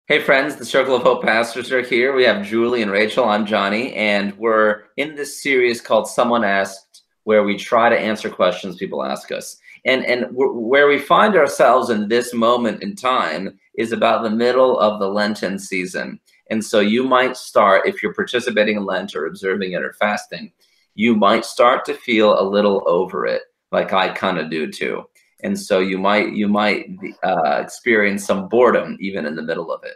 Hey friends, the Circle of Hope pastors are here. We have Julie and Rachel. I'm Johnny, and we're in this series called Someone Asked, where we try to answer questions people ask us. And where we find ourselves in this moment in time is about the middle of the Lenten season. And so you might start, if you're participating in Lent or observing it or fasting, you might start to feel a little over it, like I kind of do too. And so you might experience some boredom even in the middle of it.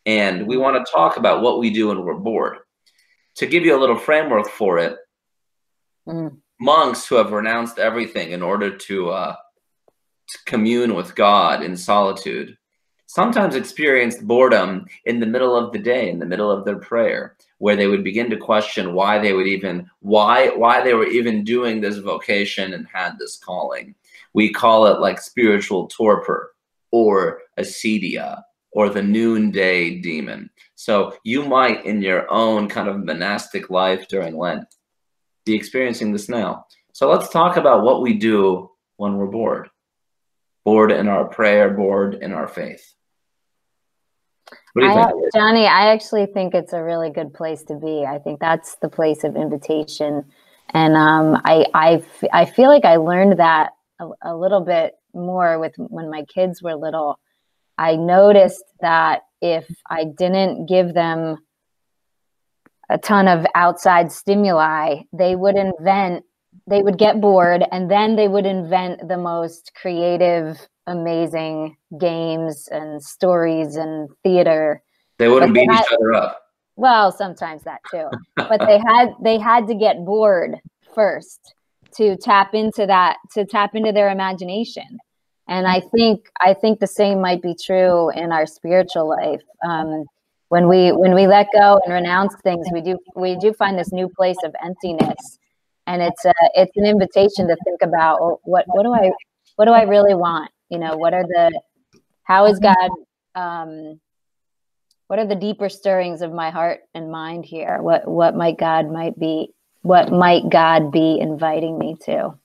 And we want to talk about what we do when we're bored. To give you a little framework for it, monks who have renounced everything in order to commune with God in solitude sometimes experienced boredom in the middle of the day, in the middle of their prayer, where they would begin to question why they were even doing this vocation and had this calling. We call it like spiritual torpor or acedia or the noonday demon. So you might, in your own kind of monastic life during Lent, be experiencing this now. So let's talk about what we do when we're bored. Bored in our prayer, bored in our faith. What do you think? Johnny, I actually think it's a really good place to be. I think that's the place of invitation. And I feel like I learned that a little bit more with when my kids were little. I noticed that if I didn't give them a ton of outside stimuli, they would get bored, and then they would invent the most creative, amazing games and stories and theater. They wouldn't beat each other up. Well, sometimes that too. But they had to get bored first to tap into their imagination. And I think the same might be true in our spiritual life. When we let go and renounce things, we do find this new place of emptiness. And it's an invitation to think about, well, what do I really want? You know, how is God? What are the deeper stirrings of my heart and mind here? What might God be inviting me to?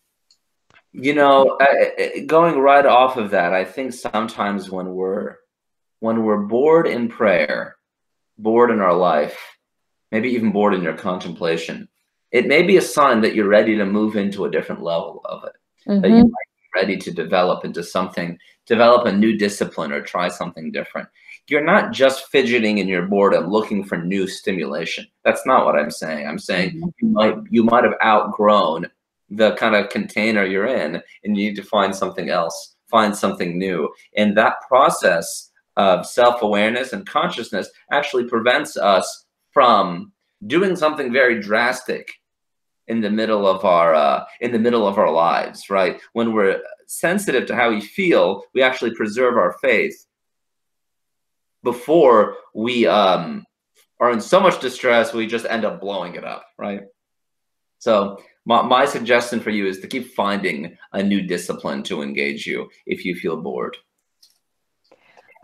You know, going right off of that, I think sometimes when we're bored in prayer, bored in our life, maybe even bored in your contemplation, it may be a sign that you're ready to move into a different level of it, that you might be ready to develop a new discipline or try something different. You're not just fidgeting in your boredom looking for new stimulation. That's not what I'm saying. I'm saying you might have outgrown the kind of container you're in, and you need to find something else, find something new. And that process of self-awareness and consciousness actually prevents us from doing something very drastic in the middle of our lives, right? When we're sensitive to how we feel, we actually preserve our faith before we are in so much distress we just end up blowing it up, right? So my suggestion for you is to keep finding a new discipline to engage you if you feel bored.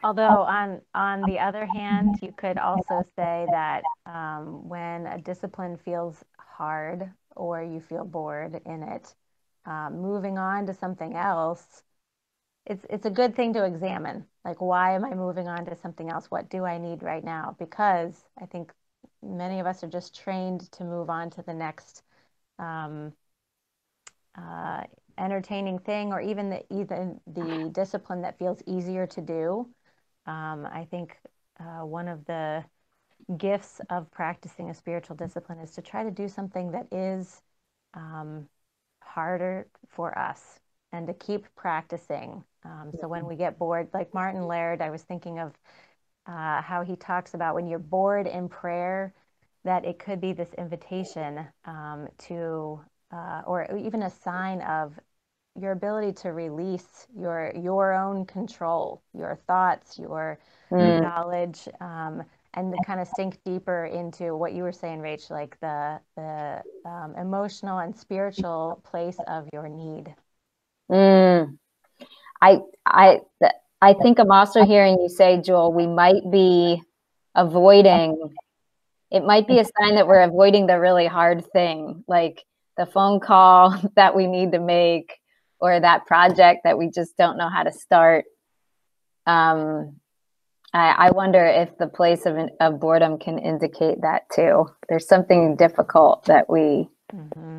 Although on the other hand, you could also say that when a discipline feels hard or you feel bored in it, moving on to something else, it's a good thing to examine. Like, why am I moving on to something else? What do I need right now? Because I think many of us are just trained to move on to the next entertaining thing, or even the discipline that feels easier to do. I think one of the gifts of practicing a spiritual discipline is to try to do something that is harder for us and to keep practicing. So when we get bored, like Martin Laird, I was thinking of how he talks about when you're bored in prayer, that it could be this invitation to, or even a sign of your ability to release your own control, your thoughts, your knowledge, and to kind of sink deeper into what you were saying, Rach, like the emotional and spiritual place of your need. I think I'm also hearing you say, Joel, we might be avoiding. It might be a sign that we're avoiding the really hard thing, like the phone call that we need to make, or that project that we just don't know how to start. I wonder if the place of boredom can indicate that too. There's something difficult that we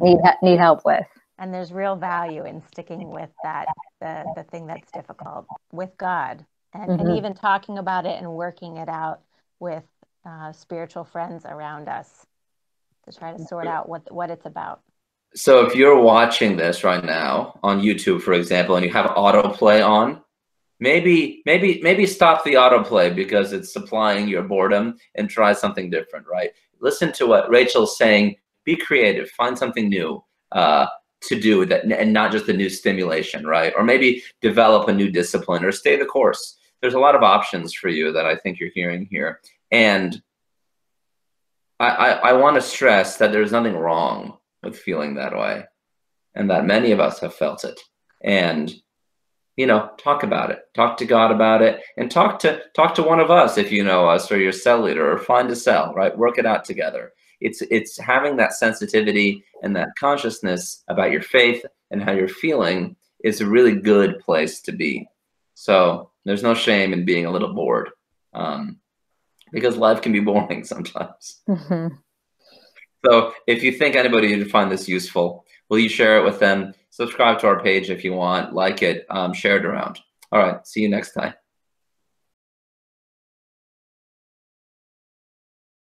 need help with. And there's real value in sticking with that, the thing that's difficult with God, and even talking about it and working it out with spiritual friends around us to try to sort out what it's about. So if you're watching this right now on YouTube, for example, and you have autoplay on, maybe stop the autoplay because it's supplying your boredom and try something different, right? Listen to what Rachel's saying. Be creative. Find something new to do that, and not just a new stimulation, right? Or maybe develop a new discipline or stay the course. There's a lot of options for you that I think you're hearing here. And I want to stress that there's nothing wrong with feeling that way, and that many of us have felt it. And you know, talk about it. Talk to God about it, and talk to one of us if you know us, or your cell leader, or find a cell, right? Work it out together. It's having that sensitivity and that consciousness about your faith and how you're feeling is a really good place to be. So there's no shame in being a little bored, because life can be boring sometimes. So if you think anybody would find this useful, will you share it with them? Subscribe to our page if you want, like it, share it around. All right, see you next time.